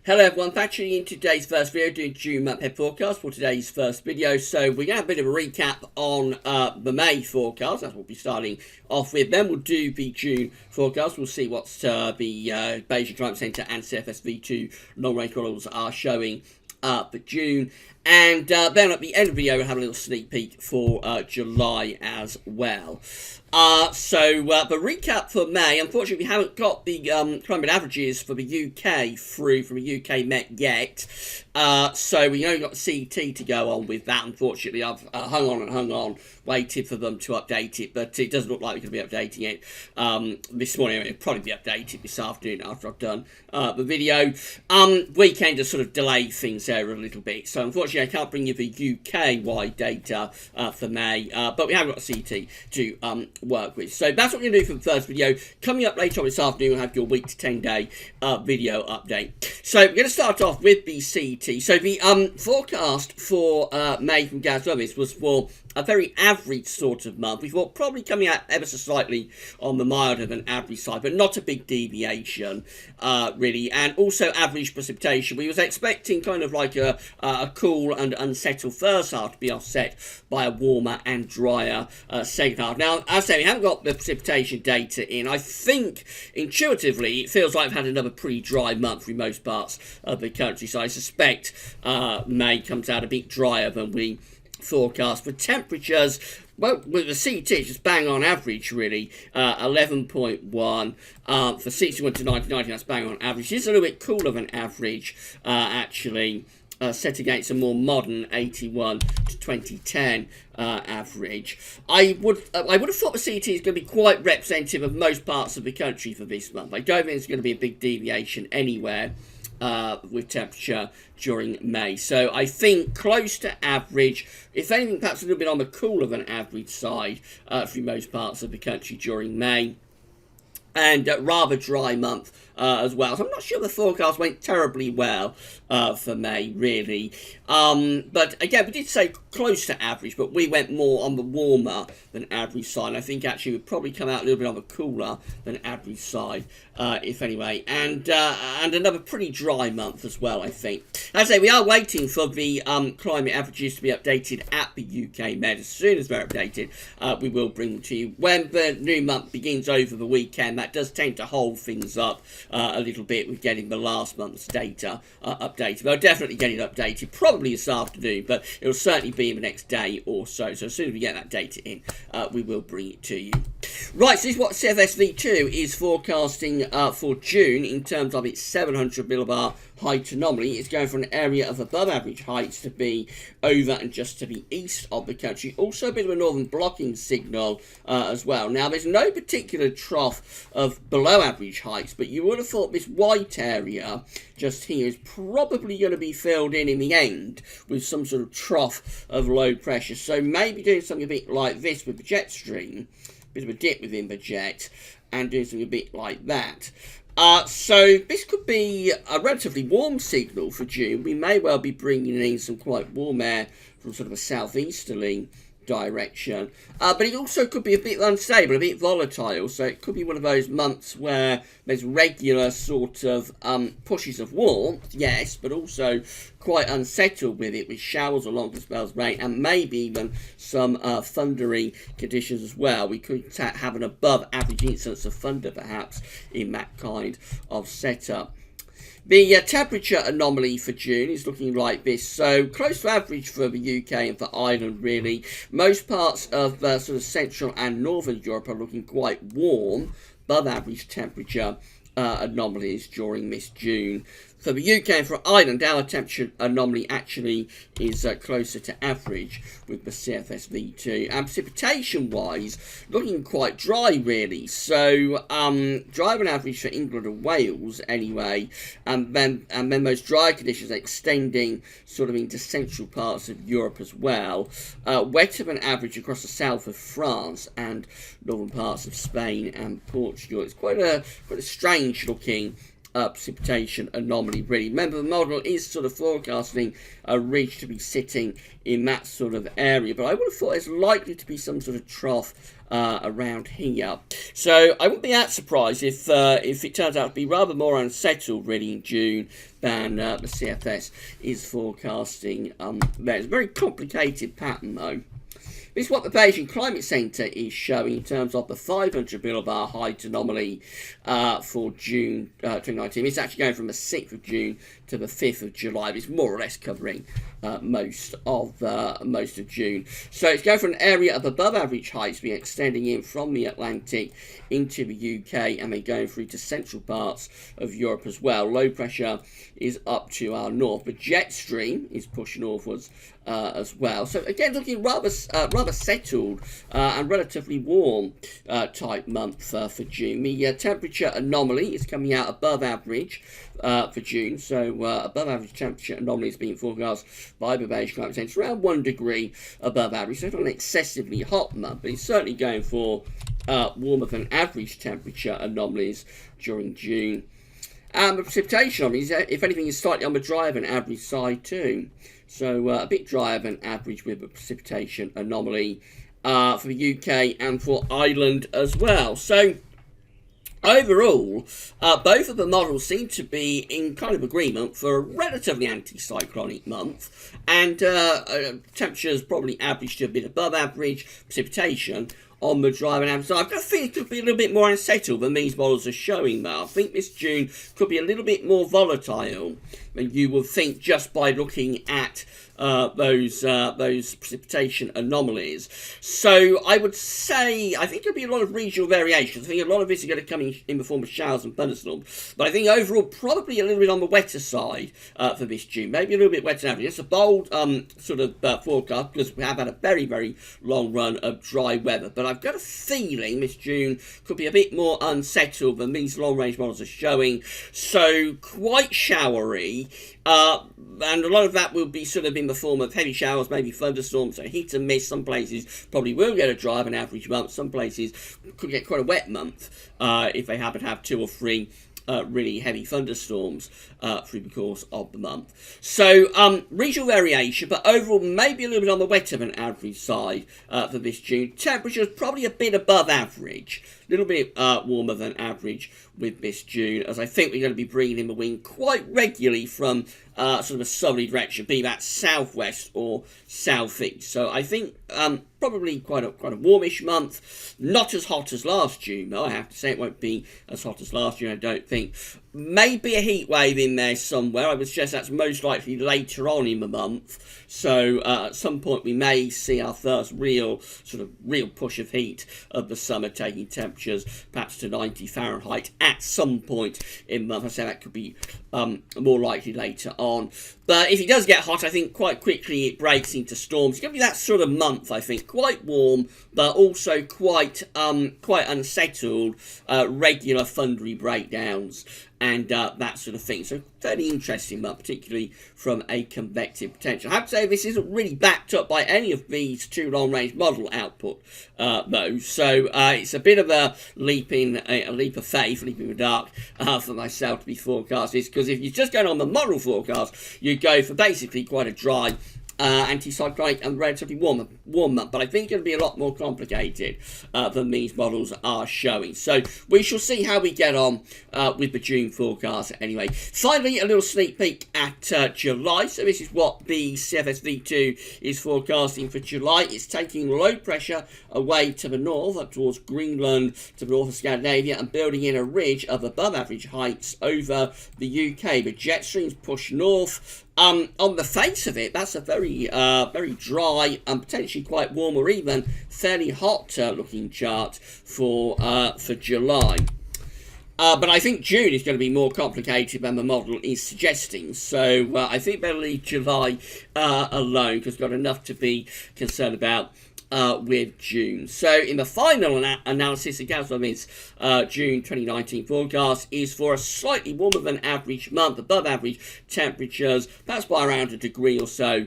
Hello everyone, thanks for tuning in today's first video, doing June month ahead forecast for today's first video. So we're going to have a bit of a recap on the May forecast, that's what we'll be starting off with. Then we'll do the June forecast, we'll see what the Beijing Climate Centre and CFS V2 long-range models are showing for June. And then at the end of the video, we'll have a little sneak peek for July as well. The recap for May, unfortunately we haven't got the climate averages for the UK through from the UK Met yet. So we only got the CET to go on with that. Unfortunately, I've hung on, waited for them to update it, but it doesn't look like we're going to be updating it this morning. It'll probably be updated this afternoon after I've done the video. Weekend has sort of delayed things there a little bit, so unfortunately I can't bring you the UK-wide data for May, but we have got a CET to work with. So that's what we're going to do for the first video. Coming up later on this afternoon, we'll have your week to 10-day video update. So we're going to start off with the CET. So the forecast for May from GasWeather was for a very average sort of month. We thought probably coming out ever so slightly on the milder than average side, but not a big deviation, really. And also average precipitation. We was expecting kind of like a cool and unsettled first half to be offset by a warmer and drier second half. Now, as I say, we haven't got the precipitation data in. I think intuitively it feels like we've had another pretty dry month through most parts of the country. So I suspect May comes out a bit drier than we forecast. For temperatures, well, with the CET, it's just bang on average, really. 11.1 for 61 to 90, that's bang on average. It's a little bit cooler than average, actually. Set against a more modern 81 to 2010 average. I would have thought the CET is going to be quite representative of most parts of the country for this month. I don't think there's going to be a big deviation anywhere with temperature during May. So I think close to average, if anything perhaps a little bit on the cooler than average side for most parts of the country during May. And rather dry month as well. So I'm not sure the forecast went terribly well for May, really. But again, we did say close to average, but we went more on the warmer than average side. I think actually we'd probably come out a little bit on the cooler than average side, if anyway. And another pretty dry month as well, I think. As I say, we are waiting for the climate averages to be updated at the UK Met. As soon as they're updated, we will bring them to you. When the new month begins over the weekend, that does tend to hold things up a little bit with getting the last month's data updated. But I'll definitely get it updated, probably this afternoon, but it'll certainly be in the next day or so. So as soon as we get that data in, we will bring it to you. Right, so this is what CFS V2 is forecasting for June in terms of its 700 millibar height anomaly. It's going for an area of above average heights to be over and just to the east of the country. Also a bit of a northern blocking signal as well. Now, there's no particular trough of below average heights, but you would have thought this white area just here is probably going to be filled in the end with some sort of trough of low pressure. So maybe doing something a bit like this with the jet stream, a bit of a dip within the jet, and doing something a bit like that. So this could be a relatively warm signal for June. We may well be bringing in some quite warm air from sort of a southeasterly direction, but it also could be a bit unstable, a bit volatile, so it could be one of those months where there's regular sort of pushes of warmth, yes, but also quite unsettled with it, with showers or longer spells of rain, and maybe even some thundering conditions as well. We could have an above average incidence of thunder perhaps in that kind of setup. The temperature anomaly for June is looking like this, so close to average for the UK and for Ireland, really. Most parts of sort of Central and Northern Europe are looking quite warm, above average temperature anomalies during this June. For the UK and for Ireland, our temperature anomaly actually is closer to average with the CFS V2. And precipitation-wise, looking quite dry, really. So, drier than average for England and Wales, anyway. And then those dry conditions extending sort of into central parts of Europe as well. Wetter than average across the south of France and northern parts of Spain and Portugal. It's quite a strange-looking precipitation anomaly, really. Remember, the model is sort of forecasting a ridge to be sitting in that sort of area, but I would have thought it's likely to be some sort of trough around here. So I wouldn't be that surprised if it turns out to be rather more unsettled, really, in June than the CFS is forecasting. There's a very complicated pattern, though. This is what the Beijing Climate Centre is showing in terms of the 500 millibar height anomaly for June 2019. It's actually going from the 6th of June to the 5th of July. It's more or less covering most of June. So it's going from an area of above average heights, being extending in from the Atlantic into the UK, and then going through to central parts of Europe as well. Low pressure is up to our north, but jet stream is pushing northwards as well. So again, looking rather settled and relatively warm type month for June. The temperature anomaly is coming out above average for June. So above average temperature anomaly is being forecast by the Beijing Climate Centre around 1 degree above average. So it's not an excessively hot month, but it's certainly going for warmer than average temperature anomalies during June. And the precipitation anomalies, if anything, is slightly on the drier than average side too. So a bit drier than average with the precipitation anomaly for the UK and for Ireland as well. So overall, both of the models seem to be in kind of agreement for a relatively anticyclonic month, and temperatures probably average to a bit above average, precipitation on the drier than average. So I've got a feeling it could be a little bit more unsettled than these models are showing, though. I think this June could be a little bit more volatile than you would think just by looking at those precipitation anomalies. So I would say I think there'll be a lot of regional variations. I think a lot of this is going to come in the form of showers and thunderstorms. But I think overall probably a little bit on the wetter side for this June. Maybe a little bit wetter than average. It's a bold sort of forecast because we have had a very, very long run of dry weather. But I've got a feeling this June could be a bit more unsettled than these long-range models are showing. So quite showery. And a lot of that will be sort of in the form of heavy showers, maybe thunderstorms, so hit and miss. Some places probably will get a drier than average month. Some places could get quite a wet month if they happen to have 2 or 3 really heavy thunderstorms through the course of the month. So regional variation, but overall maybe a little bit on the wetter than average side for this June. Temperatures probably a bit above average, a little bit warmer than average with this June, as I think we're going to be bringing in the wind quite regularly from sort of a southerly direction, be that southwest or southeast. So I think probably quite a warmish month, not as hot as last June though. I have to say it won't be as hot as last June, I don't think. Maybe a heat wave in there somewhere. I would suggest that's most likely later on in the month. So at some point we may see our first real push of heat of the summer, taking temperatures perhaps to 90 Fahrenheit at some point in the month. I say that could be more likely later on. But if it does get hot, I think quite quickly it breaks into storms. It's going to be that sort of month, I think. Quite warm, but also quite unsettled, regular thundery breakdowns and that sort of thing. So fairly interesting month, particularly from a convective potential. I have to say this isn't really backed up by any of these 2 long-range model output, though. So it's a bit of a leap of faith, leap in the dark for myself to be forecasting. Because if you're just going on the model forecast, you go for basically quite a dry anticyclonic and relatively warm month, but I think it'll be a lot more complicated than these models are showing. So we shall see how we get on with the June forecast anyway. Finally, a little sneak peek at July. So this is what the CFS V2 is forecasting for July. It's taking low pressure away to the north, up towards Greenland, to the north of Scandinavia, and building in a ridge of above average heights over the UK. The jet streams push north. On the face of it, that's a very dry and potentially quite warm or even fairly hot looking chart for July. But I think June is going to be more complicated than the model is suggesting. So I think better leave July alone, because we've got enough to be concerned about with June. So in the final analysis, the Gazprom June 2019 forecast is for a slightly warmer than average month, above average temperatures, perhaps by around 1 degree or so.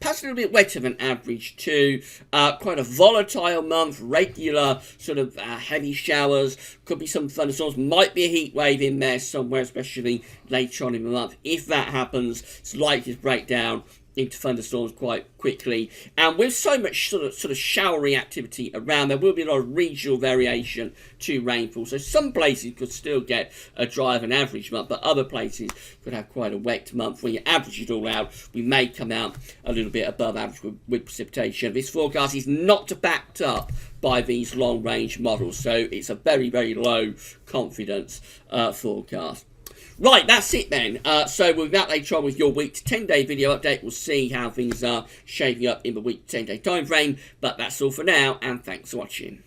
perhaps a little bit wetter than average too. Quite a volatile month, regular sort of heavy showers, could be some thunderstorms, might be a heat wave in there somewhere, especially later on in the month. If that happens, it's likely to break down into thunderstorms quite quickly, and with so much sort of showery activity around, there will be a lot of regional variation to rainfall. So some places could still get a drier than average month, but other places could have quite a wet month. When you average it all out, we may come out a little bit above average with precipitation. This forecast is not backed up by these long range models, so it's a very, very low confidence forecast. Right, that's it then. So we'll be back later on with your week to 10-day video update. We'll see how things are shaping up in the week to 10-day time frame. But that's all for now, and thanks for watching.